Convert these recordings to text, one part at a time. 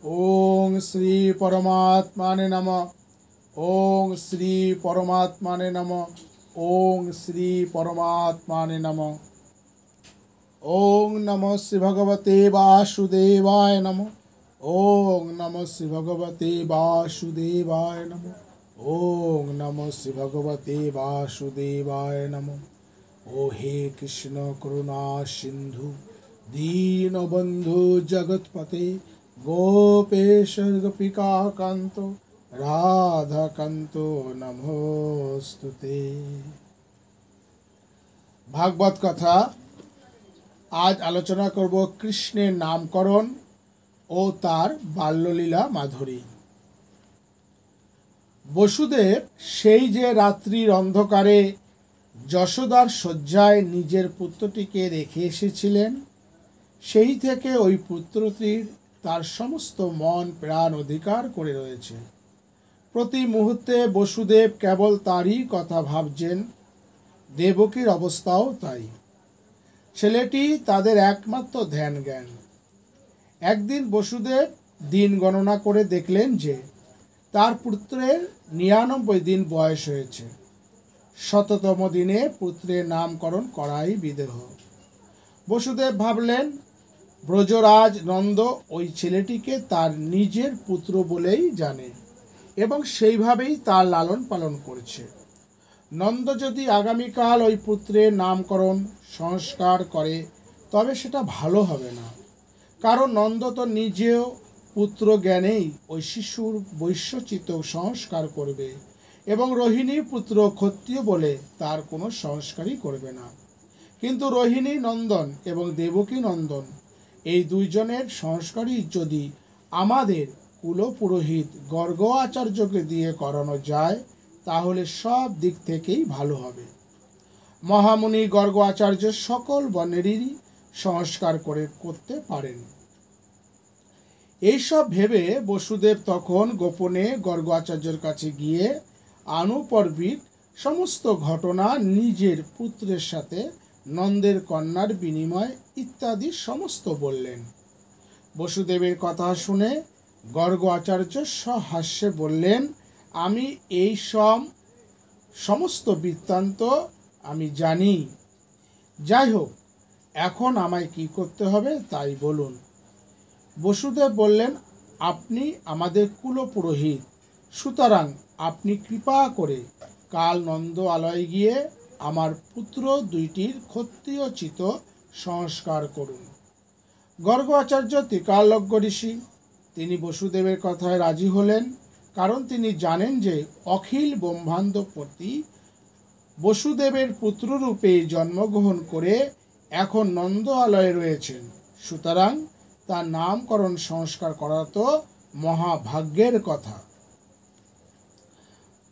ओम श्री परमात्माने नमः। ओम श्री परमात्माने नमः। ओम श्री परमात्माने नमः। ओम नमः श्री भगवते वासुदेवाय नमः। ओम नमः श्री भगवते वासुदेवाय नमः। ओम नमः श्री भगवते वासुदेवाय नमः। ओ हे कृष्ण करुणा सिंधु दीनबंधु जगतपते गोपेश गोपिका कांतो राधा कांतो नमोस्तुते। भागवत कथा आज आलोचना करब कृष्णेर नामकरण ओ तार बाल्यलीला माधुरी। बसुदेव सेई जे रात्रिर अंधकारे যশোদার শয্যায় নিজের পুত্রটিকে রেখে এসেছিলেন, সেই থেকে ওই পুত্রটির তার সমস্ত মন প্রাণ অধিকার করে রয়েছে। প্রতি মুহূর্তে বসুদেব কেবল তারই কথা ভাবছেন। দেবকীর অবস্থাও তাই। ছেলেটি তাদের একমাত্র ধ্যান জ্ঞান। একদিন বসুদেব দিন গণনা করে দেখলেন যে তার পুত্রের 99 দিন বয়স হয়েছে। 100তম দিনে পুত্রের নামকরণ করাই বিদেহ। বসুদেব ভাবলেন ব্রজরাজ নন্দ ওই ছেলেটিকে তার নিজের পুত্র বলেই জানে এবং সেইভাবেই তার লালন পালন করছে। নন্দ যদি আগামীকাল ওই পুত্রের নামকরণ সংস্কার করে তবে সেটা ভালো হবে না, কারণ নন্দ তো নিজেও পুত্র জ্ঞানেই ওই শিশুর বৈশ্যচিত সংস্কার করবে এবং রোহিণী পুত্র ক্ষত্রিয় বলে তার কোনো সংস্কারই করবে না। কিন্তু রোহিণী নন্দন এবং দেবকী নন্দন এই দুইজনের সংস্কারই যদি আমাদের কুলপুরোহিত গর্গ আচার্যকে দিয়ে করানো যায় তাহলে সব দিক থেকেই ভালো হবে। মহামুনি গর্গ আচার্য সকল বর্ণেরই সংস্কার করতে পারেন। এইসব ভেবে বসুদেব তখন গোপনে গর্গ আচার্যের কাছে গিয়ে আনুপর্বিক সমস্ত ঘটনা নিজের পুত্রের সাথে নন্দের কন্যার বিনিময় ইত্যাদি সমস্ত বললেন। বসুদেবের কথা শুনে গর্গ আচার্য সহাস্যে বললেন, আমি এই সমস্ত বৃত্তান্ত আমি জানি। যাই হোক, এখন আমায় কি করতে হবে তাই বলুন। বসুদেব বললেন, আপনি আমাদের কুলপুরোহিত, সুতরাং আপনি কৃপা করে কাল নন্দ আলয়ে গিয়ে আমার পুত্র দুইটির ক্ষত্রিয়োচিত সংস্কার করুন। গর্গ আচার্য ত্রিকালজ্ঞ ঋষি, তিনি বসুদেবের কথায় রাজি হলেন, কারণ তিনি জানেন যে অখিল ব্রহ্মাণ্ডপতি বসুদেবের পুত্ররূপে জন্মগ্রহণ করে এখন নন্দ আলয়ে রয়েছেন। সুতরাং তার নামকরণ সংস্কার করা তো মহাভাগ্যের কথা।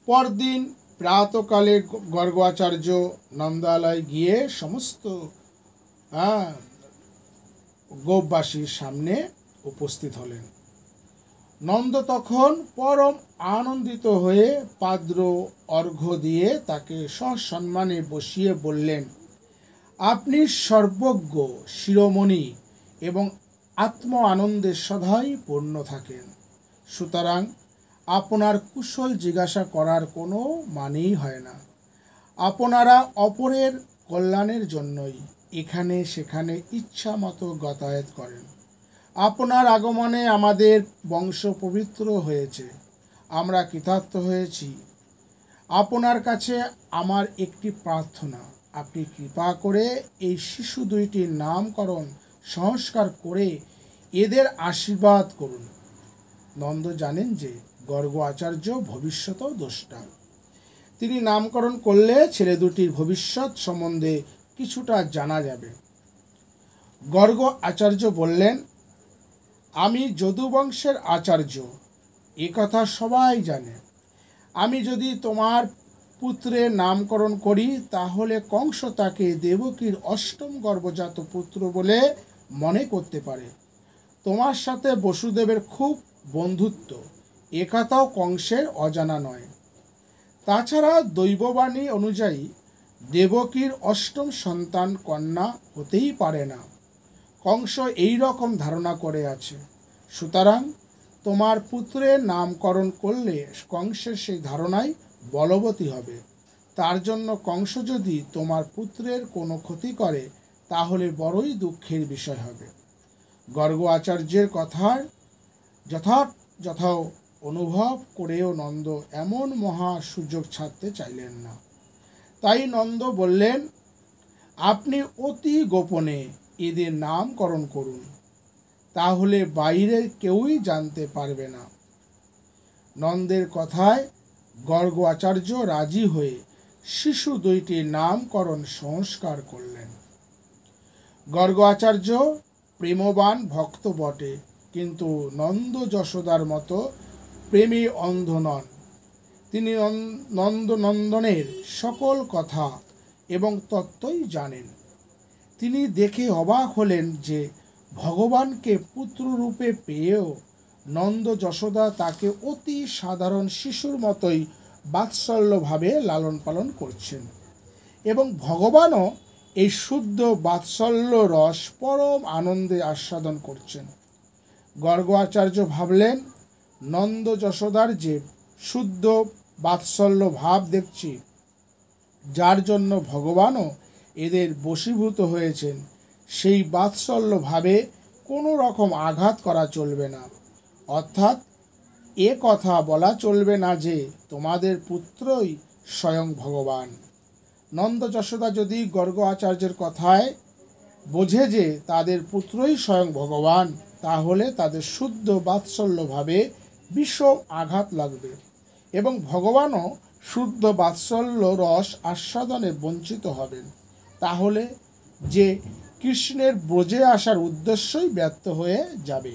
পরদিন প্রাতকালে গর্গাচার্য নন্দালয়ে গিয়ে সমস্ত গোপবাসীর সামনে উপস্থিত হলেন। নন্দ তখন পরম আনন্দিত হয়ে পাদ্র অর্ঘ্য দিয়ে তাকে সসম্মানে বসিয়ে বললেন, আপনি সর্বজ্ঞ শিরোমণি এবং আত্ম আনন্দে সদাই পূর্ণ থাকেন। সুতরাং আপনার কুশল জিজ্ঞাসা করার কোনো মানেই হয় না। আপনারা অপরের কল্যাণের জন্যই এখানে সেখানে ইচ্ছা মতো যাতায়াত করেন। আপনার আগমনে আমাদের বংশ পবিত্র হয়েছে, আমরা কৃতার্থ হয়েছি। আপনার কাছে আমার একটি প্রার্থনা, আপনি কৃপা করে এই শিশু দুইটির নামকরণ সংস্কার করে এদের আশীর্বাদ করুন। নন্দ জানেন যে গর্গ আচার্য ভবিষ্যৎ দ্রষ্টা। তিনি নামকরণ করলে ছেলে দুটির ভবিষ্যৎ সম্বন্ধে কিছুটা জানা যাবে। গর্গ আচার্য বললেন, আমি যদুবংশের আচার্য, এ কথা সবাই জানে। আমি যদি তোমার পুত্রের নামকরণ করি তাহলে কংস তাকে দেবকীর অষ্টম গর্ভজাত পুত্র বলে মনে করতে পারে। তোমার সাথে বসুদেবের খুব বন্ধুত্ব, এ কথাও কংসের অজানা নয়। তাছাড়া দৈববাণী অনুযায়ী দেবকীর অষ্টম সন্তান কন্যা হতেই পারে না। কংস এই রকম ধারণা করে আছে। সুতরাং তোমার পুত্রের নামকরণ করলে কংসের সেই ধারণাই বলবতী হবে। তার জন্য কংস যদি তোমার পুত্রের কোনো ক্ষতি করে তাহলে বড়ই দুঃখের বিষয় হবে। গর্গ আচার্যের কথার যথাযথ অনুভব করেও নন্দ এমন মহা সুযোগ ছাড়তে চাইলেন না। তাই নন্দ বললেন, আপনি অতি গোপনে এদের নামকরণ করুন, তাহলে বাইরের কেউই জানতে পারবে না। নন্দের কথায় গর্গ আচার্য রাজি হয়ে শিশু দুইটির নামকরণ সংস্কার করলেন। গর্গ আচার্য প্রেমবান ভক্ত বটে, কিন্তু নন্দ যশোদার মতো প্রেমী অন্ধ নন। তিনি নন্দনের সকল কথা এবং তত্ত্বই জানেন। তিনি দেখে অবাক হলেন যে ভগবানকে পুত্ররূপে পেয়েও নন্দ যশোদা তাকে অতি সাধারণ শিশুর মতোই বাৎসল্যভাবে লালন পালন করছেন, এবং ভগবানও এই শুদ্ধ বাৎসল্য রস পরম আনন্দে আস্বাদন করছেন। গর্গ আচার্য ভাবলেন, নন্দ যশোদার যে শুদ্ধ বাৎসল্য ভাব দেখছি, যার জন্য ভগবানও এদের বশীভূত হয়েছেন, সেই বাৎসল্য ভাবে কোনো রকম আঘাত করা চলবে না। অর্থাৎ এ কথা বলা চলবে না যে তোমাদের পুত্রই স্বয়ং ভগবান। নন্দ যশোদা যদি গর্গ আচার্যের কথায় বোঝে যে তাদের পুত্রই স্বয়ং ভগবান, তাহলে তাদের শুদ্ধ বাৎসল্যভাবে বিষম আঘাত লাগবে, এবং ভগবানও শুদ্ধ বাৎসল্য রস আস্বাদনে বঞ্চিত হবেন। তাহলে যে কৃষ্ণের ব্রজে আসার উদ্দেশ্যই ব্যর্থ হয়ে যাবে।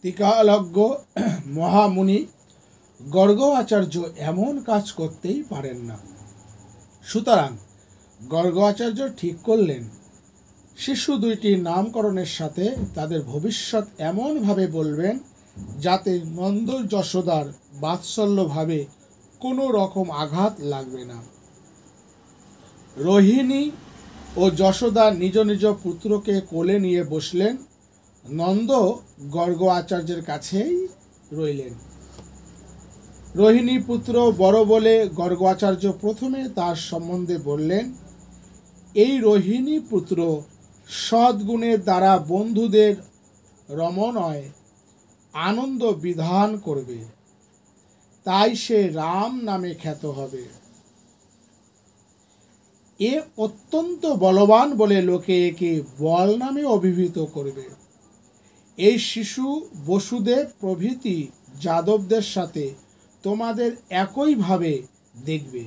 টিকালজ্ঞ মহামুনি গর্গ আচার্য এমন কাজ করতেই পারেন না। সুতরাং গর্গ আচার্য ঠিক করলেন, শিশু দুইটির নামকরণের সাথে তাদের ভবিষ্যৎ এমনভাবে বলবেন যাতে নন্দ যশোদার বাৎসল্যভাবে কোনো রকম আঘাত লাগবে না। রোহিণী ও যশোদা নিজ নিজ পুত্রকে কোলে নিয়ে বসলেন। নন্দ গর্গ আচার্যের কাছেই রইলেন। রোহিণী পুত্র বড় বলে গর্গ আচার্য প্রথমে তার সম্বন্ধে বললেন, এই রোহিণী পুত্র সদ্গুণের দ্বারা বন্ধুদের রমণয় আনন্দ বিধান করবে, তাই সে রাম নামে খ্যাত হবে। এ অত্যন্ত বলবান বলে লোকে একে বল নামে অভিহিত করবে। এই শিশু বসুদেব প্রভৃতি যাদবদের সাথে তোমাদের একইভাবে দেখবে,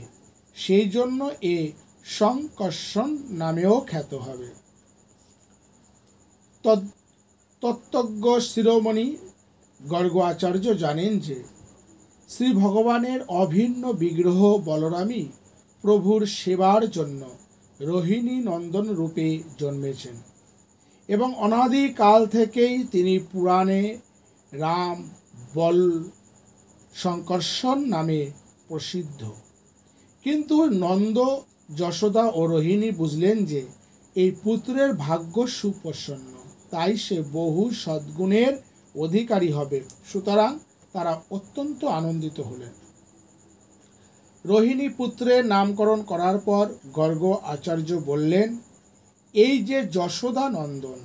সেই জন্য এ সংকর্ষণ নামেও খ্যাত হবে। তত্ত্বজ্ঞ শিরোমণি গর্গ আচার্য জানেন যে শ্রী ভগবানের অভিন্ন বিগ্রহ বলরামই প্রভুর সেবার জন্য রোহিণী নন্দন রূপে জন্মেছেন, এবং অনাদিকাল থেকেই তিনি পুরাণে রাম বল সংকর্ষণ নামে প্রসিদ্ধ। কিন্তু নন্দ যশোদা ও রোহিণী বুঝলেন যে এই পুত্রের ভাগ্য সুপ্রসন্ন, তাই সে বহু সদ্গুণের অধিকারী হবে। সুতরাং তারা অত্যন্ত আনন্দিত হলেন। রোহিণী পুত্রের নামকরণ করার পর গর্গ আচার্য বললেন, এই যে যশোদা নন্দন,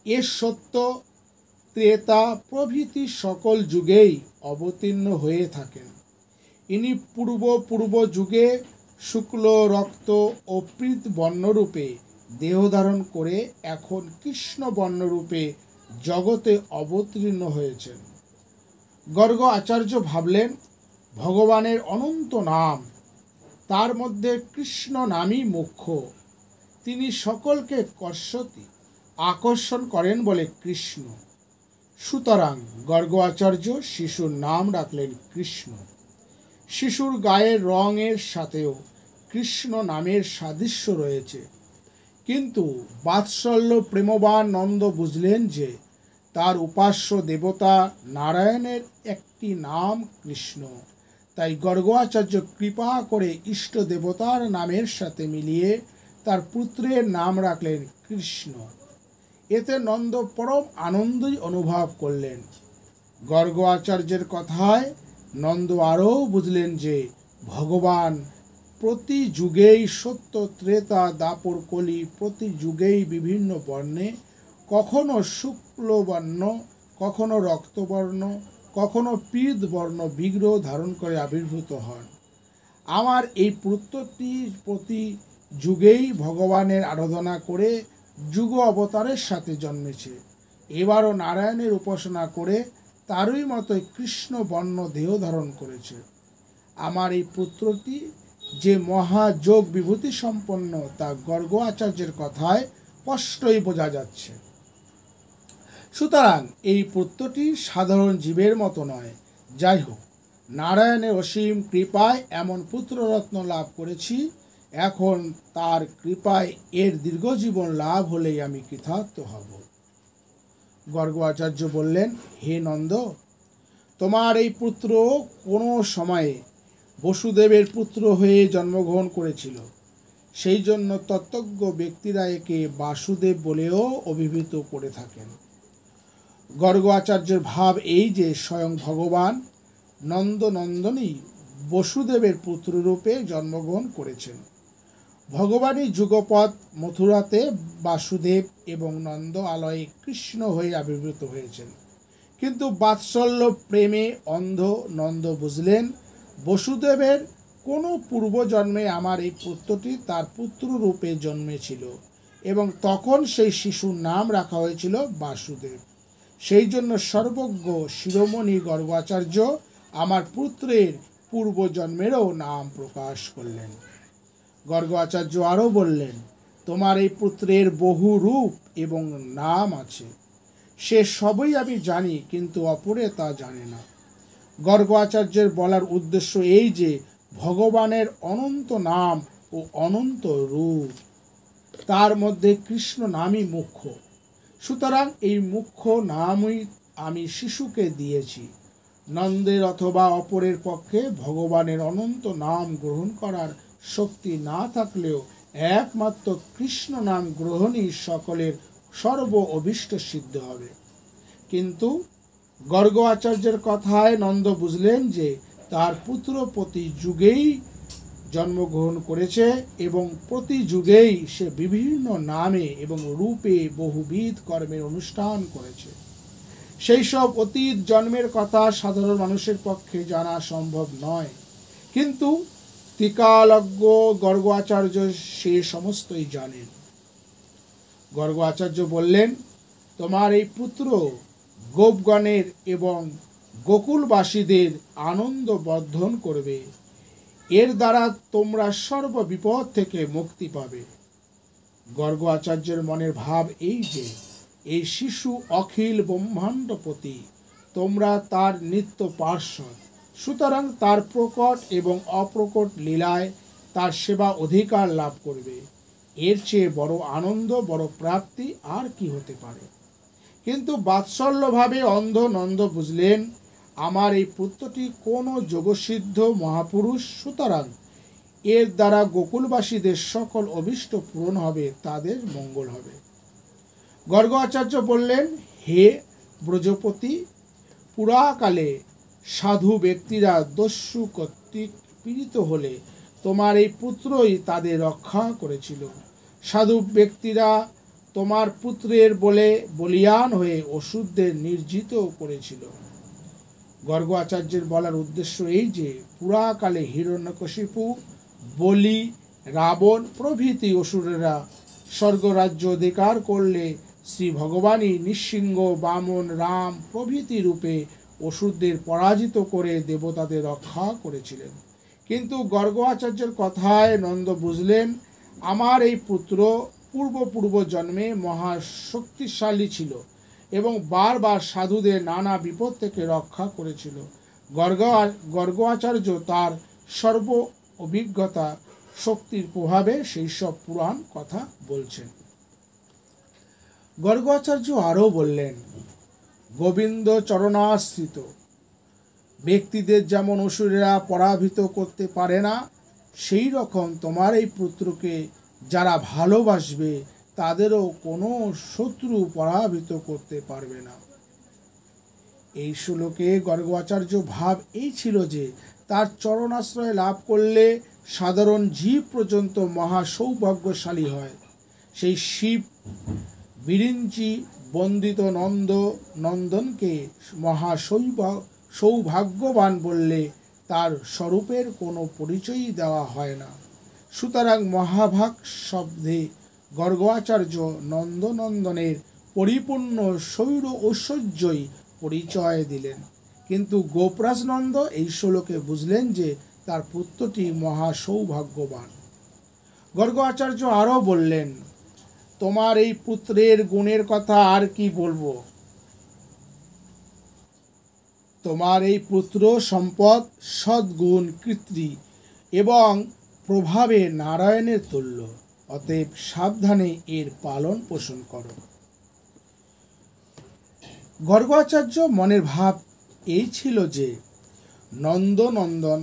এ সত্য ত্রেতা প্রভৃতি সকল যুগেই অবতীর্ণ হয়ে থাকেন। ইনি পূর্ব যুগে শুক্ল রক্ত ও পীত বর্ণরূপে দেহ ধারণ করে এখন কৃষ্ণ বর্ণরূপে জগতে অবতীর্ণ হয়েছেন। গর্গ আচার্য ভাবলেন, ভগবানের অনন্ত নাম, তার মধ্যে কৃষ্ণ নামই মুখ্য। তিনি সকলকে আকর্ষণ করেন বলে কৃষ্ণ। সুতরাং গর্গ আচার্য শিশুর নাম রাখলেন কৃষ্ণ। শিশুর গায়ের রঙের সাথেও কৃষ্ণ নামের সাদৃশ্য রয়েছে, কিন্তু বাৎসল্য প্রেমবান নন্দ বুঝলেন যে তার উপাস্য দেবতা নারায়ণের একটি নাম কৃষ্ণ। তাই গর্গ আচার্য কৃপা করে ইষ্ট দেবতার নামের সাথে মিলিয়ে তার পুত্রের নাম রাখলেন কৃষ্ণ। এতে নন্দ পরম আনন্দই অনুভব করলেন। গর্গ আচার্যের কথায় নন্দ আরও বুঝলেন যে ভগবান প্রতি যুগেই সত্য, ত্রেতা, দাপর, কলি প্রতি যুগেই বিভিন্ন বর্ণে, কখনো শুক্লবর্ণ, কখনো রক্তবর্ণ, কখনো পীত বর্ণ বিগ্রহ ধারণ করে আবির্ভূত হন। আমার এই পুত্রটি প্রতি যুগেই ভগবানের আরাধনা করে যুগ অবতারের সাথে জন্মেছে। এবারও নারায়ণের উপাসনা করে তারই মতো কৃষ্ণ বর্ণ দেহ ধারণ করেছে। আমার এই পুত্রটি যে মহাযোগ বিভূতি সম্পন্ন তা গর্গ আচার্যের কথায় স্পষ্টই বোঝা যাচ্ছে। সুতরাং এই পুত্রটি সাধারণ জীবের মতো নয়। যাই হোক, নারায়ণের অসীম কৃপায় এমন পুত্ররত্ন লাভ করেছি। এখন তার কৃপায় এর দীর্ঘজীবন লাভ হলেই আমি কৃতার্থ হব। গর্গ আচার্য বললেন, হে নন্দ, তোমার এই পুত্র কোনো সময়ে বসুদেবের পুত্র হয়ে জন্মগ্রহণ করেছিল। সেই জন্য তত্ত্বজ্ঞ ব্যক্তিরা একে বাসুদেব বলেও অভিহিত করে থাকেন। গর্গ আচার্যের ভাব এই যে স্বয়ং ভগবান নন্দনন্দনই বসুদেবের পুত্ররূপে জন্মগ্রহণ করেছেন। ভগবানই যুগপৎ মথুরাতে বাসুদেব এবং নন্দ আলয়ে কৃষ্ণ হয়ে আবির্ভূত হয়েছেন। কিন্তু বাৎসল্য প্রেমে অন্ধ নন্দ বুঝলেন বসুদেবের কোনো পূর্বজন্মে আমার এই পুত্রটি তার পুত্ররূপে জন্মেছিল এবং তখন সেই শিশুর নাম রাখা হয়েছিল বাসুদেব। সেই জন্য সর্বজ্ঞ শিরোমণি গর্গাচার্য আমার পুত্রের পূর্বজন্মেরও নাম প্রকাশ করলেন। গর্গ আচার্য আরও বললেন, তোমার এই পুত্রের বহু রূপ এবং নাম আছে, সে সবই আমি জানি, কিন্তু অপরে তা জানে না। গর্গ আচার্যের বলার উদ্দেশ্য এই যে ভগবানের অনন্ত নাম ও অনন্ত রূপ, তার মধ্যে কৃষ্ণ নামই মুখ্য। সুতরাং এই মুখ্য নামই আমি শিশুকে দিয়েছি। নন্দের অথবা অপরের পক্ষে ভগবানের অনন্ত নাম গ্রহণ করার শক্তি না থাকলেও একমাত্র কৃষ্ণ নাম গ্রহণই সকলের সর্ব অভীষ্ট সিদ্ধ হবে। কিন্তু গর্গ আচার্যের কথায় নন্দ বুঝলেন যে তার পুত্র প্রতি যুগেই জন্মগ্রহণ করেছে এবং প্রতি যুগেই সে বিভিন্ন নামে এবং রূপে বহুবিধ কর্মের অনুষ্ঠান করেছে। সেই সব অতীত জন্মের কথা সাধারণ মানুষের পক্ষে জানা সম্ভব নয়, কিন্তু ত্রিকালজ্ঞ গর্গ আচার্য সে সমস্তই জানেন। গর্গ আচার্য বললেন, তোমার এই পুত্র গোপগণের এবং গোকুলবাসীদের আনন্দ বর্ধন করবে। এর দ্বারা তোমরা সর্ব বিপদ থেকে মুক্তি পাবে। গর্গ আচার্যের মনের ভাব এই যে এই শিশু অখিল ব্রহ্মাণ্ডপতি, তোমরা তার নিত্য পার্শ্বদ। সুতরাং তার প্রকট এবং অপ্রকট লীলায় তার সেবা অধিকার লাভ করবে। এর চেয়ে বড় আনন্দ, বড় প্রাপ্তি আর কি হতে পারে? কিন্তু বাৎসল্যভাবে অন্ধ নন্দ বুঝলেন আমার এই পুত্রটি কোনো যোগসিদ্ধ মহাপুরুষ, সুতরাং এর দ্বারা গোকুলবাসীদের সকল অভীষ্ট পূরণ হবে, তাদের মঙ্গল হবে। গর্গ আচার্য বললেন, হে ব্রজপতি, পুরাকালে সাধু ব্যক্তিরা দস্যু কর্তৃক পীড়িত হলে তোমার এই পুত্রই তাদের রক্ষা করেছিল। সাধু ব্যক্তিরা তোমার পুত্রের বলে বলিয়ান হয়ে অসুরদের নির্জিত করেছিল। গর্গ আচার্যের বলার উদ্দেশ্য এই যে পুরাকালে হিরণ্যকশিপু, বলি, রাবণ প্রভৃতি অসুরেরা স্বর্গরাজ্য অধিকার করলে শ্রী ভগবানই নৃসিংহ, বামন, রাম প্রভৃতি রূপে অসুরদের পরাজিত করে দেবতাদের রক্ষা করেছিলেন। কিন্তু গর্গ আচার্যের কথায় নন্দ বুঝলেন আমার এই পুত্র পূর্ব জন্মে মহাশক্তিশালী ছিল এবং বারবার সাধুদের নানা বিপদ থেকে রক্ষা করেছিল। গর্গ আচার্য তার সর্ব অভিজ্ঞতা শক্তির প্রভাবে সেই সব পুরাণ কথা বলছেন। গর্গ আচার্য আরও বললেন, গোবিন্দ চরণাশ্রিত ব্যক্তিদের যেমন অসুরেরা পরাভূত করতে পারে না, সেই রকম তোমার এই পুত্রকে যারা ভালোবাসবে তাদেরও কোনো শত্রু পরাভূত করতে পারবে না। এই শ্লোকে গর্গাচার্য ভাব এই ছিল যে তার চরণাশ্রয় লাভ করলে সাধারণ জীব পর্যন্ত মহা সৌভাগ্যশালী হয়। সেই শিব বিরিঞ্চি বন্দিত নন্দনকে মহা সৌভাগ্যবান বললে তার স্বরূপের কোনো পরিচয়ই দেওয়া হয় না। সুতরাং মহাভাগ শব্দে গর্গাচার্য নন্দনন্দনের পরিপূর্ণ শৈর ঐশ্বর্যই পরিচয় দিলেন। কিন্তু গোপরাজ নন্দ এই শ্লোকে বুঝলেন যে তার পুত্রটি মহা সৌভাগ্যবান। গর্গাচার্য আরও বললেন, তোমার এই পুত্রের গুণের কথা আর কি বলবো। তোমার এই পুত্র সম্পদ, সদ্গুণ, কীর্তি এবং প্রভাবে নারায়ণের তুল্য। অতএব সাবধানে এর পালন পোষণ করো। গর্গাচার্য মনের ভাব এই ছিল যে নন্দনন্দন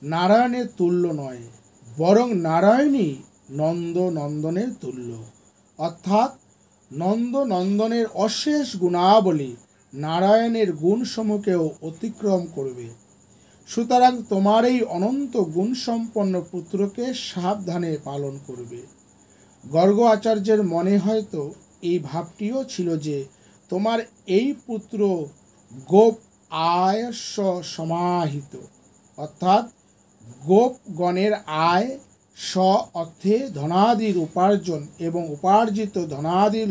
নারায়ণের তুল্য নয়, বরং নারায়ণই নন্দনন্দনের তুল্য, অর্থাৎ নন্দনন্দনের অশেষ গুণাবলী নারায়ণের গুণসমূহকেও অতিক্রম করবে। সুতরাং তোমার এই অনন্ত গুণসম্পন্ন পুত্রকে সাবধানে পালন করবে। গর্গাচার্যের মনে হয়তো এই ভাবটিও ছিল যে তোমার এই পুত্র গোপ আয়স্য সমাহিত, অর্থাৎ গোপগণের আয় স্ব অর্থে ধনাদির উপার্জন এবং উপার্জিত ধনাদির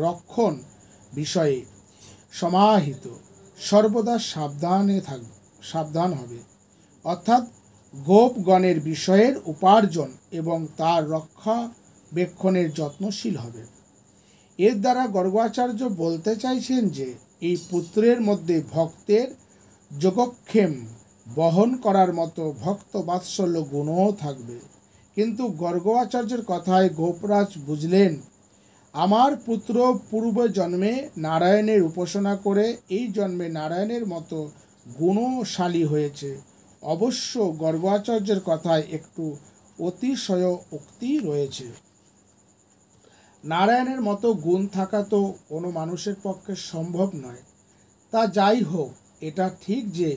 রক্ষণ বিষয়ে সমাহিত, সর্বদা সাবধান হবে, অর্থাৎ গোপগণের বিষয়ের উপার্জন এবং তার রক্ষাবেক্ষণের যত্নশীল হবে। এর দ্বারা গর্গাচার্য বলতে চাইছেন যে এই পুত্রের মধ্যে ভক্তের যোগক্ষেম বহন করার মতো ভক্ত বাৎসল্য গুণও থাকবে। কিন্তু গর্গাচার্যের কথায় গোপরাজ বুঝলেন, আমার পুত্র পূর্ব জন্মে নারায়ণের উপাসনা করে এই জন্মে নারায়ণের মতো গুণশালী হয়েছে। অবশ্য গর্গাচার্যের কথায় একটু অতিশয়োক্তি রয়েছে। নারায়ণের মতো গুণ থাকা তো কোনো মানুষের পক্ষে সম্ভব নয়। তা যাই হোক, এটা ঠিক যে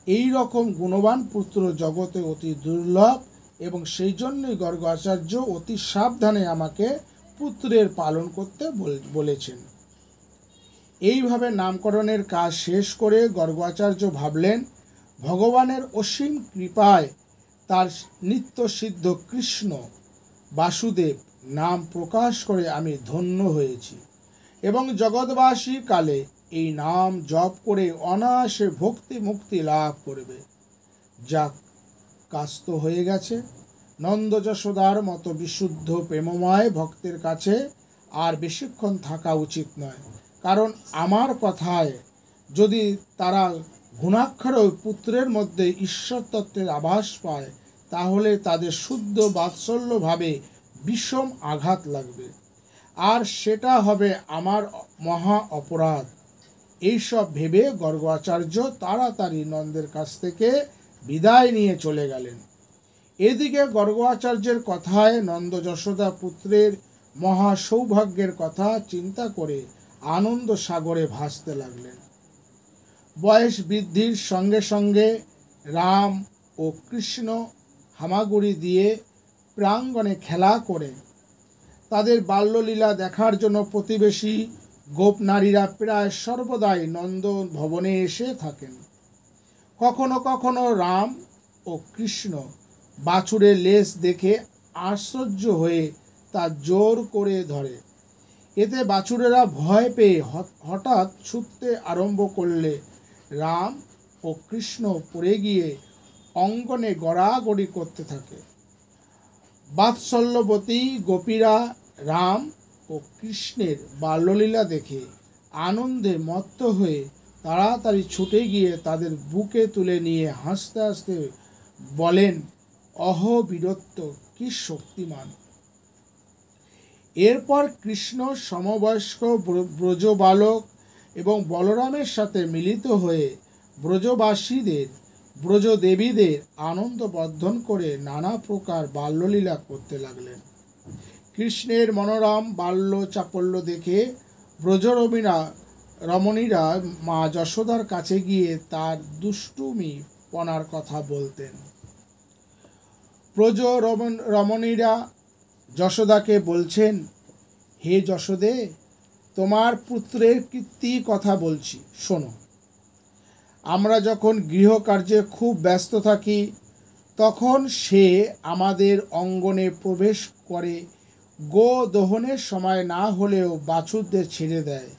এই রকম গুণবান পুত্র জগতে অতি দুর্লভ এবং সেই জন্যই গর্গাচার্য অতি সাবধানে আমাকে পুত্রের পালন করতে বলেছেন। এইভাবে নামকরণের কাজ শেষ করে গর্গাচার্য ভাবলেন, ভগবানের অসীম কৃপায় তার নিত্য সিদ্ধ কৃষ্ণ বাসুদেব নাম প্রকাশ করে আমি ধন্য হয়েছি এবং জগৎবাসী কালে এই নাম জপ করে অনায়াসে ভক্তি মুক্তি লাভ করবে। যাক, কাজ তো হয়ে গেছে। নন্দ যশোদার মতো বিশুদ্ধ প্রেমময় ভক্তের কাছে আর বেশিক্ষণ থাকা উচিত নয়, কারণ আমার কথায় যদি তারা ঘুণাক্ষর পুত্রের মধ্যে ঈশ্বর তত্ত্বের আভাস পায়, তাহলে তাদের শুদ্ধ বাৎসল্যভাবে বিষম আঘাত লাগবে, আর সেটা হবে আমার মহা অপরাধ। এইসব ভেবে গর্গাচার্য তাড়াতাড়ি নন্দের কাছ থেকে বিদায় নিয়ে চলে গেলেন। এদিকে গর্গাচার্যের কথায় নন্দ যশোদা পুত্রের মহা সৌভাগ্যের কথা চিন্তা করে আনন্দ সাগরে ভাসতে লাগলেন। বয়স বৃদ্ধির সঙ্গে সঙ্গে রাম ও কৃষ্ণ হামাগুড়ি দিয়ে প্রাঙ্গণে খেলা করে তাদের বাল্যলীলা দেখার জন্য প্রতিবেশী গোপনারীরা প্রায় সর্বদাই নন্দন ভবনে এসে থাকেন। কখনো কখনো রাম ও কৃষ্ণ বাছুরের লেজ দেখে আশ্চর্য হয়ে তা জোর করে ধরে। এতে বাছুরেরা ভয় পেয়ে হঠাৎ ছুটতে আরম্ভ করলে রাম ও কৃষ্ণ পড়ে গিয়ে অঙ্গনে গড়াগড়ি করতে থাকে। বাৎসল্যবতী গোপীরা রাম ও কৃষ্ণের বাল্যলীলা দেখে আনন্দে মত্ত হয়ে তাড়াতাড়ি ছুটে গিয়ে তাদের বুকে তুলে নিয়ে হাসতে হাসতে বলেন, অহ বীরত্ব, কি শক্তিমান। এরপর কৃষ্ণ সমবয়স্ক ব্রজ বালক এবং বলরামের সাথে মিলিত হয়ে ব্রজবাসীদের ব্রজদেবীদের আনন্দ বর্ধন করে নানা প্রকার বাল্যলীলা করতে লাগলেন। কৃষ্ণের মনোরম বাল্য চাপল্য দেখে রমণীরা মা যশোদার কাছে গিয়ে তার দুষ্টুমি পনার কথা বলতেন। রমণীরা যশোদাকে বলছেন, হে যশোদে, তোমার পুত্রের কীর্তি কথা বলছি, শোনো। আমরা যখন গৃহকার্যে খুব ব্যস্ত থাকি তখন সে আমাদের অঙ্গনে প্রবেশ করে গো দহনের সময় না হলেও বাছুরদের ছেড়ে দেয়।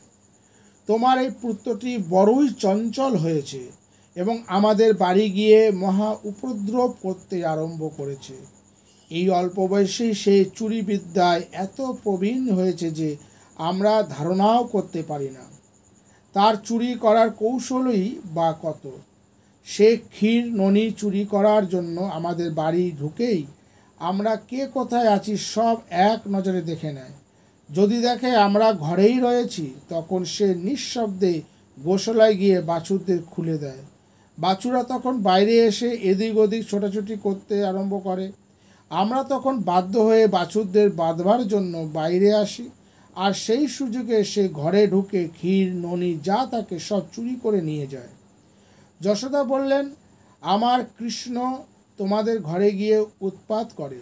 তোমার এই পুত্রটি বড়ই চঞ্চল হয়েছে এবং আমাদের বাড়ি গিয়ে মহা উপদ্রব করতে আরম্ভ করেছে। এই অল্প বয়সেই সে চুরি বিদ্যায় এত প্রবীণ হয়েছে যে আমরা ধারণাও করতে পারি না। তার চুরি করার কৌশলই বা কত। সে ক্ষীর ননি চুরি করার জন্য আমাদের বাড়ি ঢুকেই আমরা কে কোথায় আছি সব এক নজরে দেখে নেয়। যদি দেখে আমরা ঘরেই রয়েছি তখন সে নিঃশব্দে গোশালায় গিয়ে বাছুরদের খুলে দেয়। বাছুরা তখন বাইরে এসে এদিক ওদিক ছোটাছুটি করতে আরম্ভ করে। আমরা তখন বাধ্য হয়ে বাছুরদের বাঁধবার জন্য বাইরে আসি, আর সেই সুযোগে সে ঘরে ঢুকে ক্ষীর ননি যা তাকে সব চুরি করে নিয়ে যায়। যশোদা বললেন, আমার কৃষ্ণ তোমাদের ঘরে গিয়ে উৎপাত করে,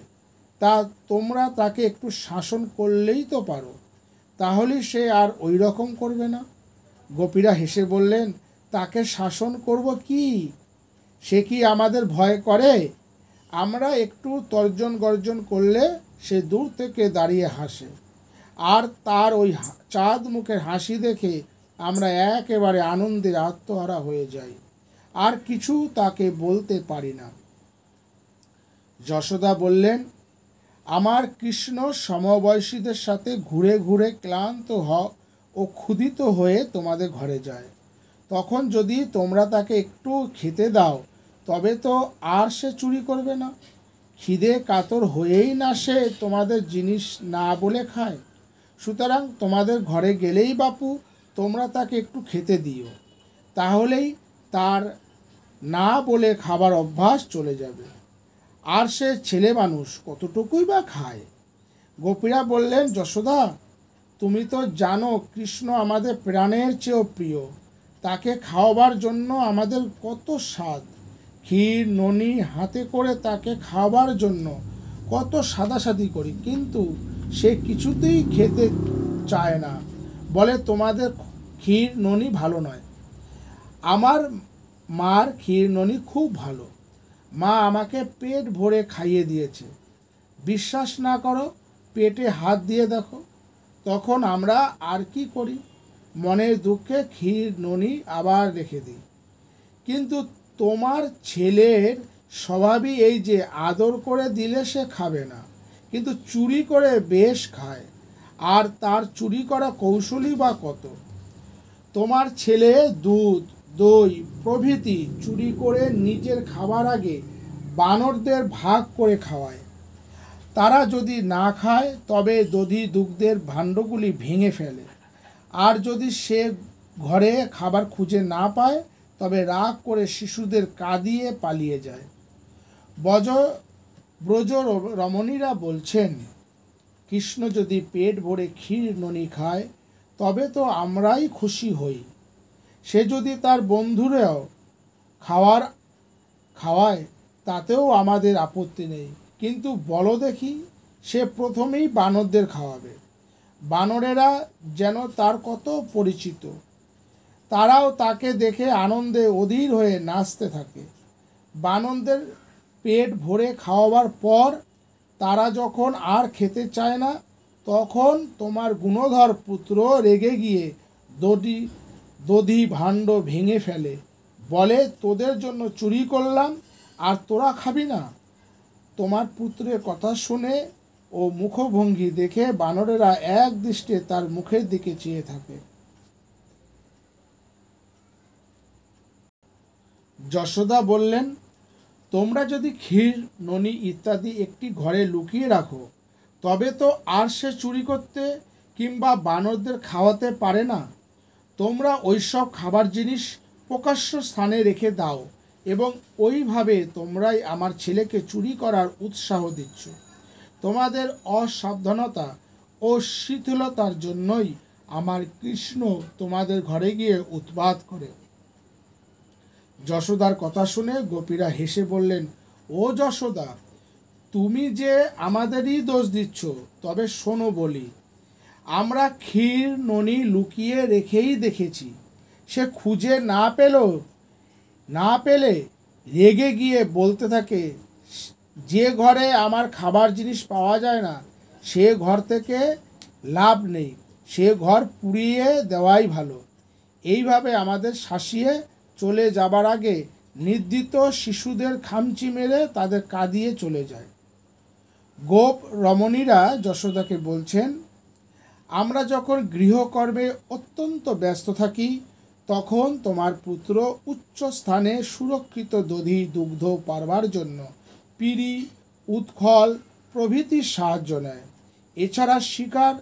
তা তোমরা তাকে একটু শাসন করলেই তো পারো, তাহলে সে আর ওই রকম করবে না। গোপীরা হেসে বললেন, তাকে শাসন করব কি? সে কি আমাদের ভয় করে? আমরা একটু তর্জন গর্জন করলে সে দূর থেকে দাঁড়িয়ে হাসে, আর তার ওই চাঁদ মুখের হাসি দেখে আমরা একেবারে আনন্দের আত্মহারা হয়ে যাই, আর কিছু তাকে বলতে পারি না। যশোদা বললেন, আমার কৃষ্ণ সমবয়সীদের সাথে ঘুরে ঘুরে ক্লান্ত ও ক্ষুধিত হয়ে তোমাদের ঘরে যায়। তখন যদি তোমরা তাকে একটু খেতে দাও তবে তো আর সে চুরি করবে না। খিদে কাতর হয়েই না সে তোমাদের জিনিস না বলে খায়। সুতরাং তোমাদের ঘরে গেলেই বাপু তোমরা তাকে একটু খেতে দিও, তাহলেই তার না বলে খাবার অভ্যাস চলে যাবে। আর সে ছেলে মানুষ কতটুকুই বা খায়। গোপীরা বললেন, যশোদা, তুমি তো জানো কৃষ্ণ আমাদের প্রাণের চেয়েও প্রিয়। তাকে খাওয়াবার জন্য আমাদের কত স্বাদ। ক্ষীর ননি হাতে করে তাকে খাওয়াবার জন্য কত সাদাসাদি করি, কিন্তু সে কিছুতেই খেতে চায় না, বলে তোমাদের ক্ষীর ননি ভালো নয়। আমার মার ক্ষীর ননি খুব ভালো, মা আমাকে পেট ভরে খাইয়ে দিয়েছে। বিশ্বাস না করো, পেটে হাত দিয়ে দেখো। তখন আমরা আর কি করি, মনের দুঃখে ক্ষীর ননি আবার রেখে দিই। কিন্তু তোমার ছেলের স্বভাবই এই যে আদর করে দিলে সে খাবে না, কিন্তু চুরি করে বেশ খায়, আর তার চুরি করা কৌশলই বা কত। তোমার ছেলে দুধ, দই প্রভৃতি চুরি করে নিজের খাবার আগে বানরদের ভাগ করে খাওয়ায়। তারা যদি না খায় তবে দধি দুগ্ধের ভাণ্ডগুলি ভেঙে ফেলে, আর যদি সে ঘরে খাবার খুঁজে না পায় তবে রাগ করে শিশুদের কাঁদিয়ে পালিয়ে যায়। ব্রজ রমণীরা বলছেন, কৃষ্ণ যদি পেট ভরে ক্ষীর ননি খায় তবে তো আমরাই খুশি হই। সে যদি তার বন্ধুরাও খাওয়ায় তাতেও আমাদের আপত্তি নেই, কিন্তু বলো দেখি, সে প্রথমেই বানরদের খাওয়াবে। বানরেরা যেন তার কত পরিচিত, তারাও তাকে দেখে আনন্দে অধীর হয়ে নাচতে থাকে। বানরদের পেট ভরে খাওয়াবার পর তারা যখন আর খেতে চায় না, তখন তোমার গুণধর পুত্র রেগে গিয়ে দধি ভাণ্ড ভেঙে ফেলে, বলে তোদের জন্য চুরি করলাম আর তোরা খাবি না। তোমার পুত্রের কথা শুনে ও মুখভঙ্গি দেখে বানরেরা এক দৃষ্টে তার মুখের দিকে চেয়ে থাকে। যশোদা বললেন, তোমরা যদি ক্ষীর ননি ইত্যাদি একটি ঘরে লুকিয়ে রাখো তবে তো আর সে চুরি করতে কিংবা বানরদের খাওয়াতে পারে না। তোমরা ওইসব খাবার জিনিস প্রকাশ্য স্থানে রেখে দাও এবং ওইভাবে তোমরাই আমার ছেলেকে চুরি করার উৎসাহ দিচ্ছ। তোমাদের অসাবধানতা ও শিথিলতার জন্যই আমার কৃষ্ণ তোমাদের ঘরে গিয়ে উৎপাত করে। যশোদার কথা শুনে গোপীরা হেসে বললেন, ও যশোদা, তুমি যে আমাদেরই দোষ দিচ্ছ। তবে শোনো বলি, আমরা ক্ষীর ননি লুকিয়ে রেখেই দেখেছি। সে খুঁজে না পেলে রেগে গিয়ে বলতে থাকে, যে ঘরে আমার খাবার জিনিস পাওয়া যায় না সে ঘর থেকে লাভ নেই, সে ঘর পুড়িয়ে দেওয়াই ভালো। এইভাবে আমাদের শাসিয়ে চলে যাবার আগে নির্দিত শিশুদের খামচি মেরে তাদের কাঁদিয়ে চলে যায়। গোপ রমণীরা যশোদাকে বলছেন, আমরা যখন গৃহকর্মে অত্যন্ত ব্যস্ত থাকি তখন তোমার পুত্র উচ্চ স্থানে সুরক্ষিত দধি দুগ্ধ পারবার জন্য পিঁড়ি, উৎখল প্রভৃতির সাহায্য নেয়। এছাড়া শিকার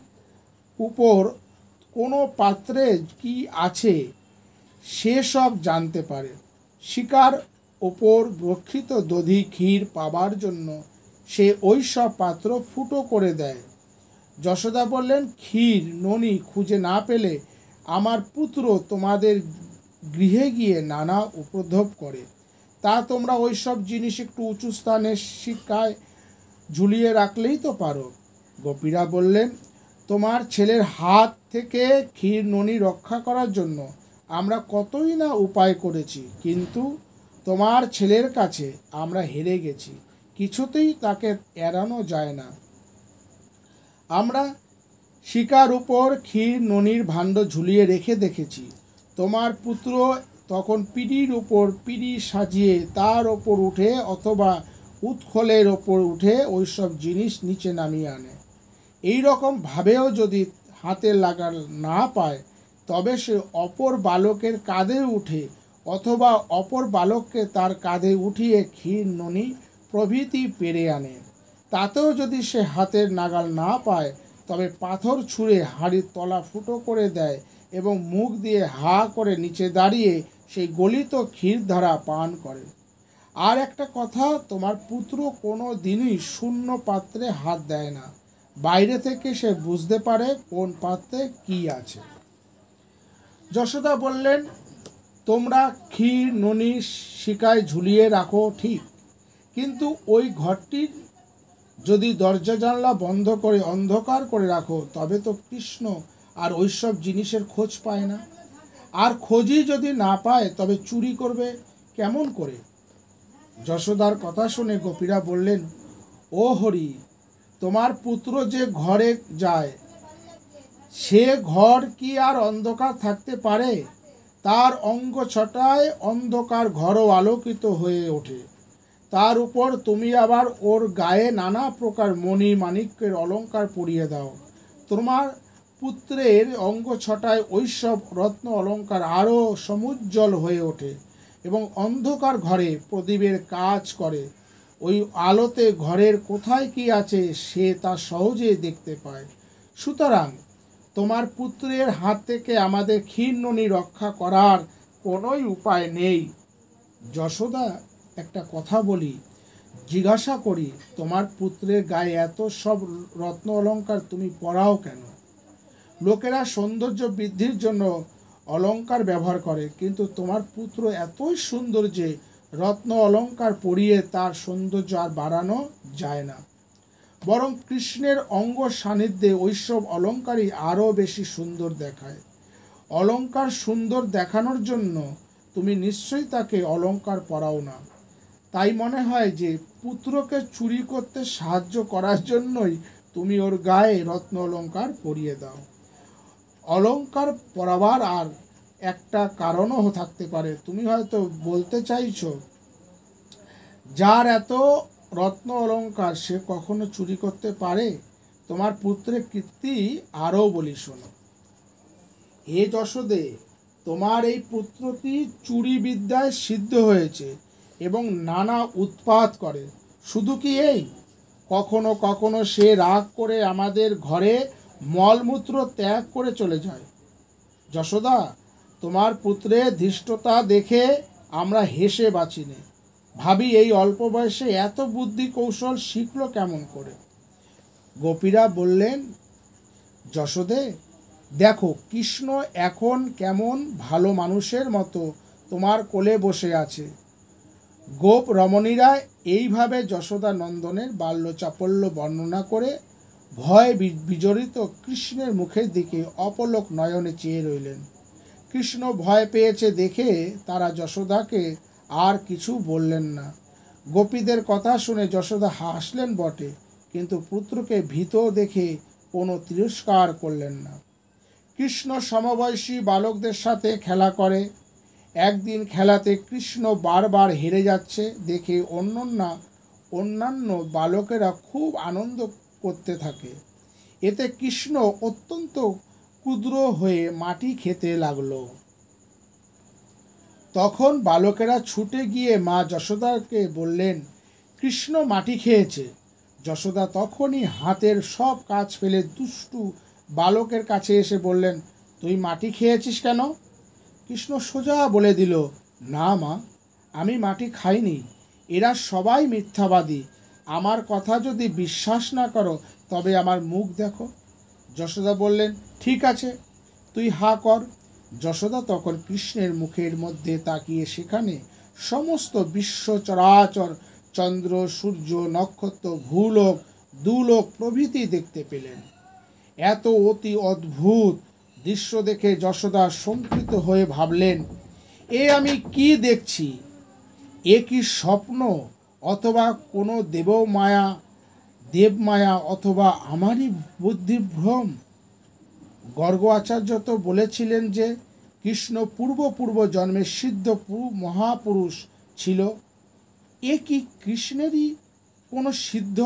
উপর কোনো পাত্রে কি আছে সেসব জানতে পারে। শিকার ওপর রক্ষিত দধি ক্ষীর পাবার জন্য সে ওই সব পাত্র ফুটো করে দেয়। যশোদা বললেন, ক্ষীর ননি খুঁজে না পেলে আমার পুত্র তোমাদের গৃহে গিয়ে নানা উপদ্রব করে। তা তোমরা ওই সব জিনিস একটু উঁচু স্থানে শিকায় ঝুলিয়ে রাখলেই তো পারো। গোপীরা বললেন, তোমার ছেলের হাত থেকে ক্ষীর ননি রক্ষা করার জন্য আমরা কতই না উপায় করেছি, কিন্তু তোমার ছেলের কাছে আমরা হেরে গেছি, কিছুতেই তাকে এড়ানো যায় না। আমরা শিকার উপর ক্ষীর ননির ভাণ্ড ঝুলিয়ে রেখে দেখেছি। তোমার পুত্র তখন পিঁড়ির উপর পিঁড়ি সাজিয়ে তার ওপর উঠে অথবা উৎখলের ওপর উঠে ওই সব জিনিস নিচে নামিয়ে আনে। এই রকম ভাবেও যদি হাতে লাগা না পায় তবে সে অপর বালকের কাঁধে উঠে অথবা অপর বালককে তার কাঁধে উঠিয়ে ক্ষীর ননি প্রভৃতি পেরে আনে। তাতেও যদি সে হাতের নাগাল না পায় তবে পাথর ছুঁড়ে হাঁড়ির তলা ফুটো করে দেয় এবং মুখ দিয়ে হা করে নিচে দাঁড়িয়ে সেই গলিত ক্ষীরধারা পান করে। আর একটা কথা, তোমার পুত্র কোনো দিনই শূন্য পাত্রে হাত দেয় না, বাইরে থেকে সে বুঝতে পারে কোন পাত্রে কি আছে। যশোদা বললেন, তোমরা ক্ষীর ননি শিকায় ঝুলিয়ে রাখো ঠিক, কিন্তু ওই ঘরটির যদি দরজা জানলা বন্ধ করে অন্ধকার করে রাখো তবে তো কৃষ্ণ আর ওইসব জিনিসের খোঁজ পায় না। আর খোঁজই যদি না পায় তবে চুরি করবে কেমন করে? যশোদার কথা শুনে গোপীরা বললেন, ও হরি, তোমার পুত্র যে ঘরে যায় সে ঘর কি আর অন্ধকার থাকতে পারে? তার অঙ্গ ছটায় অন্ধকার ঘরও আলোকিত হয়ে ওঠে। তার উপর তুমি আবার ওর গায়ে নানা প্রকার মণি মাণিক্যের অলঙ্কার পরিয়ে দাও। তোমার পুত্রের অঙ্গ ছটায় ওইসব রত্ন অলঙ্কার আরও সমুজ্জ্বল হয়ে ওঠে এবং অন্ধকার ঘরে প্রদীপের কাজ করে। ওই আলোতে ঘরের কোথায় কি আছে সে তা সহজে দেখতে পায়। সুতরাং তোমার পুত্রের হাত থেকে আমাদের ক্ষীর ননি রক্ষা করার কোনোই উপায় নেই। যশোদা, একটা কথা বলি, জিজ্ঞাসা করি, তোমার পুত্রের গায়ে এত সব রত্ন অলঙ্কার তুমি পরাও কেন? লোকেরা সৌন্দর্য বৃদ্ধির জন্য অলঙ্কার ব্যবহার করে, কিন্তু তোমার পুত্র এতই সুন্দর যে রত্ন অলঙ্কার পরিয়ে তার সৌন্দর্য আর বাড়ানো যায় না, বরং কৃষ্ণের অঙ্গ সান্নিধ্যে ওইসব অলঙ্কারই আরও বেশি সুন্দর দেখায়। অলঙ্কার সুন্দর দেখানোর জন্য তুমি নিশ্চয়ই তাকে অলঙ্কার পরাও না। তাই মনে হয় যে পুত্রকে চুরি করতে সাহায্য করার জন্যই তুমি ওর গায়ে রত্ন অলঙ্কার পরিয়ে দাও। অলঙ্কার পরাবার আর একটা কারণও থাকতে পারে। তুমি হয়তো বলতে চাইছো, যার এত রত্ন অলঙ্কার সে কখনো চুরি করতে পারে? তোমার পুত্রের কীর্তি আরও বলি শোনো। হে যশোদে, তোমার এই পুত্রটি চুরি বিদ্যায় সিদ্ধ হয়েছে এবং নানা উৎপাত করে। শুধু কি এই, কখনো কখনো সে রাগ করে আমাদের ঘরে মলমূত্র ত্যাগ করে চলে যায়। যশোদা, তোমার পুত্রের ধৃষ্টতা দেখে আমরা হেসে বাঁচিনে, ভাবি এই অল্প বয়সে এত বুদ্ধি কৌশল শিখলো কেমন করে। গোপীরা বললেন, যশোদে, দেখো কৃষ্ণ এখন কেমন ভালো মানুষের মতো তোমার কোলে বসে আছে। গোপ রমণীরা এইভাবে যশোদা নন্দনের বাল্য চাপল্য বর্ণনা করে ভয় বিজড়িত কৃষ্ণের মুখের দিকে অপলক নয়নে চেয়ে রইলেন। কৃষ্ণ ভয় পেয়েছে দেখে তারা যশোদাকে আর কিছু বললেন না। গোপীদের কথা শুনে যশোদা হাসলেন বটে, কিন্তু পুত্রকে ভীত দেখে কোনো তিরস্কার করলেন না। কৃষ্ণ সমবয়সী বালকদের সাথে খেলা করে। একদিন খেলাতে কৃষ্ণ বারবার হেরে যাচ্ছে দেখে অন্যান্য বালকেরা খুব আনন্দ করতে থাকে। এতে কৃষ্ণ অত্যন্ত ক্ষুদ্র হয়ে মাটি খেতে লাগলো। তখন বালকেরা ছুটে গিয়ে মা যশোদাকে বললেন, কৃষ্ণ মাটি খেয়েছে। যশোদা তখনই হাতের সব কাজ ফেলে দুষ্টু বালকের কাছে এসে বললেন, তুই মাটি খেয়েছিস কেন? কৃষ্ণ সোজা বলে দিল, না মা, আমি মাটি খাইনি। এরা সবাই মিথ্যাবাদী। আমার কথা যদি বিশ্বাস না করো তবে আমার মুখ দেখো। যশোদা বললেন, ঠিক আছে, তুই হা কর। যশোদা তখন কৃষ্ণের মুখের মধ্যে তাকিয়ে সেখানে সমস্ত বিশ্ব চরাচর, চন্দ্র, সূর্য, নক্ষত্র, ভূলোক, দুলোক প্রভৃতি দেখতে পেলেন। এত অতি অদ্ভুত দৃশ্য দেখে যশোদা শঙ্কিত হয়ে ভাবলেন, এ আমি কি দেখছি? এ কি স্বপ্ন, অথবা কোনো দেবমায়া, অথবা আমারই বুদ্ধিভ্রম? গর্গ আচার্য তো বলেছিলেন যে কৃষ্ণ পূর্ব জন্মে সিদ্ধ মহাপুরুষ ছিল। এ কি কৃষ্ণেরই কোনো সিদ্ধ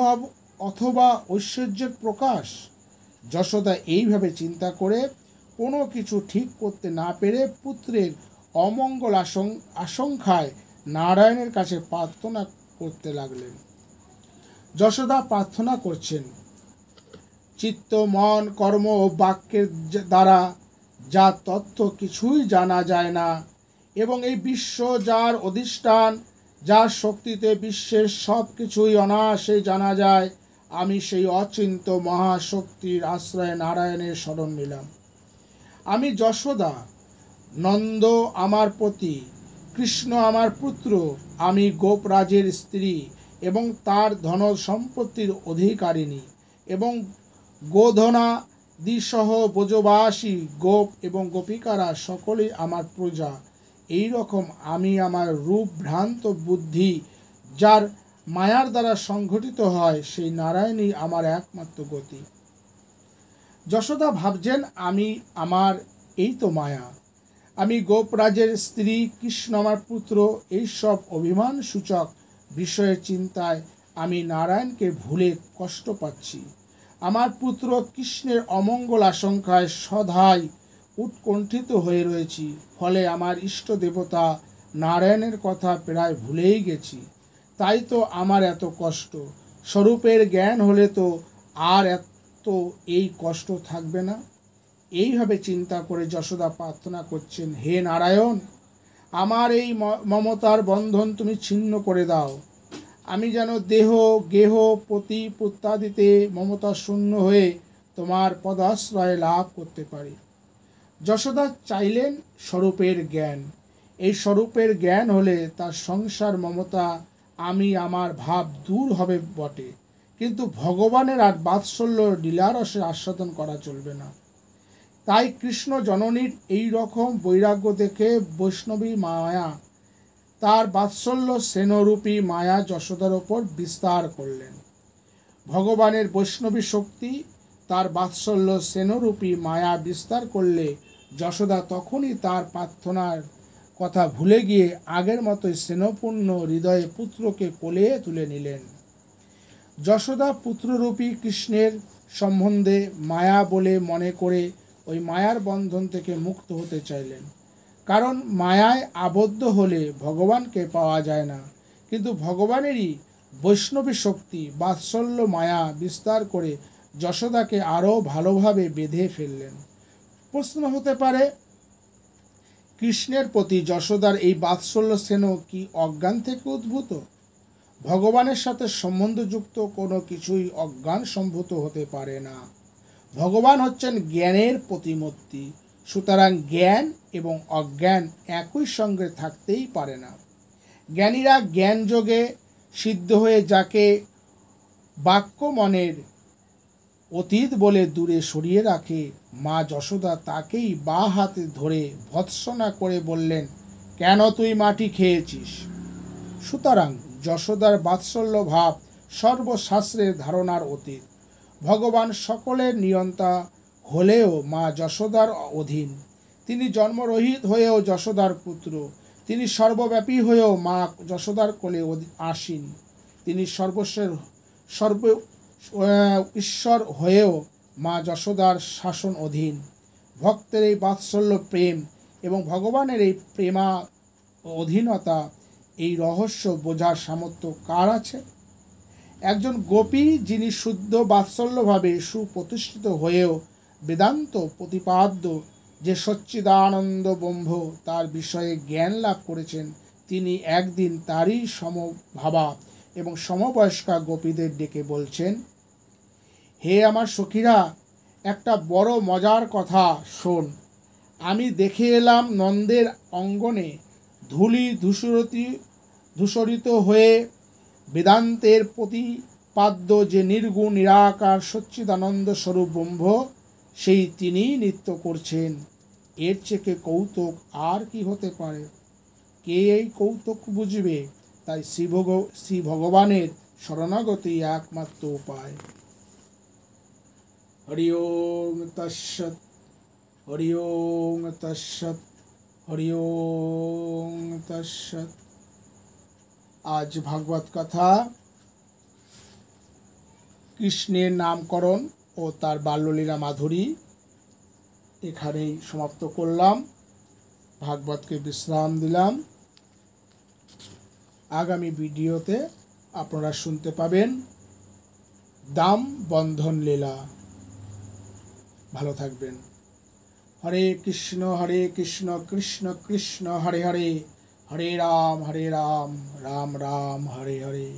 অথবা ঐশ্বর্যের প্রকাশ? যশোদা এইভাবে চিন্তা করে কোনো কিছু ঠিক করতে না পেরে পুত্রের অমঙ্গল আশঙ্কায় নারায়ণের কাছে প্রার্থনা করতে লাগলেন। যশোদা প্রার্থনা করছেন, চিত্ত, মন, কর্ম ও বাক্যের দ্বারা যা তথ্য কিছুই জানা যায় না, এবং এই বিশ্ব যার অধিষ্ঠান, যার শক্তিতে বিশ্বের সব কিছুই অনায়াসে জানা যায়, আমি সেই অচিন্ত মহাশক্তির আশ্রয়ে নারায়ণের শরণ নিলাম। আমি যশোদা, নন্দ আমার পতি, কৃষ্ণ আমার পুত্র, আমি গোপরাজের স্ত্রী এবং তার ধন সম্পত্তির অধিকারিণী, এবং গোধনাদিসহ ব্রজবাসী গোপ এবং গোপিকারা সকলেই আমার প্রজা। এই রকম আমি আমার রূপ ভ্রান্ত বুদ্ধি যার মায়ার দ্বারা সংঘটিত হয়, সেই নারায়ণই আমার একমাত্র গতি। যশোদা ভাবছেন, আমার এই তো মায়া, আমি গোপরাজের স্ত্রী, কৃষ্ণ আমার পুত্র, এইসব অভিমান সূচক বিষয়ের চিন্তায় আমি নারায়ণকে ভুলে কষ্ট পাচ্ছি। আমার পুত্র কৃষ্ণের অমঙ্গল আশঙ্কায় সদাই উৎকণ্ঠিত হয়ে রয়েছি। ফলে আমার ইষ্ট দেবতা নারায়ণের কথা প্রায় ভুলেই গেছি। তাই তো আমার এত কষ্ট। স্বরূপের জ্ঞান হলে তো আর এত এই কষ্ট থাকবে না। এইভাবে চিন্তা করে যশোদা প্রার্থনা করছেন, হে নারায়ণ, আমার এই মমতার বন্ধন তুমি ছিন্ন করে দাও। আমি যেন দেহ, গেহ, পতি, পুত্রাদিতে মমতা শূন্য হয়ে তোমার পদাশ্রয় লাভ করতে পারি। যশোদা চাইলেন স্বরূপের জ্ঞান। এই স্বরূপের জ্ঞান হলে তার সংসার মমতা, আমার ভাব দূর হবে বটে, কিন্তু ভগবানের আর বাৎসল্য লীলারসে আস্বাদন করা চলবে না। তাই কৃষ্ণ জননীর এই রকম বৈরাগ্য দেখে বৈষ্ণবী মায়া তার বাৎসল্য সেনরূপী মায়া যশোদার ওপর বিস্তার করলেন। ভগবানের বৈষ্ণবী শক্তি তার বাৎসল্য সেনরূপী মায়া বিস্তার করলে যশোদা তখনই তার প্রার্থনার কথা ভুলে গিয়ে আগের মতোই স্নেহপূর্ণ হৃদয়ে পুত্রকে কোলে তুলে নিলেন। যশোদা পুত্ররূপী কৃষ্ণের সম্বন্ধে মায়া বলে মনে করে ওই মায়ার বন্ধন থেকে মুক্ত হতে চাইলেন। কারণ মায়ায় আবদ্ধ হলে ভগবানকে পাওয়া যায় না, কিন্তু ভগবানেরই বৈষ্ণবী শক্তি বাৎসল্য মায়া বিস্তার করে যশোদাকে আরও ভালোভাবে বেঁধে ফেললেন। প্রশ্ন হতে পারে, কৃষ্ণের প্রতি যশোদার এই বাৎসল্য স্নেহ কি অজ্ঞান থেকে উদ্ভূত? ভগবানের সাথে সম্বন্ধযুক্ত কোনো কিছুই অজ্ঞান সম্ভূত হতে পারে না। ভগবান হচ্ছেন জ্ঞানের প্রতিমূর্তি, সুতরাং জ্ঞান এবং অজ্ঞান একই সঙ্গে থাকতেই পারে না। জ্ঞানীরা জ্ঞানযোগে সিদ্ধ হয়ে যাকে বাক্য মনের অতীত বলে দূরে সরিয়ে রাখে, মা যশোদা তাকেই বাঁ হাতে ধরে ভৎসনা করে বললেন, কেন তুই মাটি খেয়েছিস? সুতরাং যশোদার বাৎসল্য ভাব সর্বশাস্ত্রের ধারণার অতীত। ভগবান সকলের নিয়ন্তা হলেও মা যশোদার অধীন। তিনি জন্মরহিত হয়েও যশোদার পুত্র। তিনি সর্বব্যাপী হয়েও মা যশোদার কোলে আসীন। তিনি সর্ব ঈশ্বর হয়েও মা যশোদার শাসন অধীন। ভক্তের এই বাৎসল্য প্রেম এবং ভগবানের এই প্রেমা অধীনতা, এই রহস্য বোঝার সামর্থ্য কার আছে? একজন গোপী যিনি শুদ্ধ বাৎসল্যভাবে সুপ্রতিষ্ঠিত হয়েও বেদান্ত প্রতিপাদ্য যে সচ্চিদানন্দ ব্রহ্ম তার বিষয়ে জ্ঞান লাভ করেছেন, তিনি একদিন তারই সমভাবা এবং সমবয়স্কা গোপীদের ডেকে বলছেন, হে আমার সখীরা, একটা বড় মজার কথা শোন। আমি দেখে এলাম নন্দের অঙ্গনে ধূলি ধূসরিত হয়ে বেদান্তের প্রতিপাদ্য যে নির্গুণ নিরাকার সচ্চিদানন্দ স্বরূপ ব্রহ্ম, সেই তিনিই নৃত্য করছেন। এর থেকে কৌতুক আর কি হতে পারে? কে এই কৌতুক বুঝবে? তাই শ্রী ভগবানের শরণাগতি একমাত্র উপায়। হরি ওম তৎসৎ, হরি ওম তৎসৎ, হরি ওম তৎসৎ। আজ ভাগবত কথা কৃষ্ণের নামকরণ ও তার বাল্যলীলা মাধুরী এখানেই সমাপ্ত করলাম। ভাগবতকে বিশ্রাম দিলাম। আগামী ভিডিওতে আপনারা শুনতে পাবেন দাম বন্ধন লীলা। ভালো থাকবেন। হরে কৃষ্ণ কৃষ্ণ কৃষ্ণ হরে হরে, হরে রাম রাম রাম হরে হরে।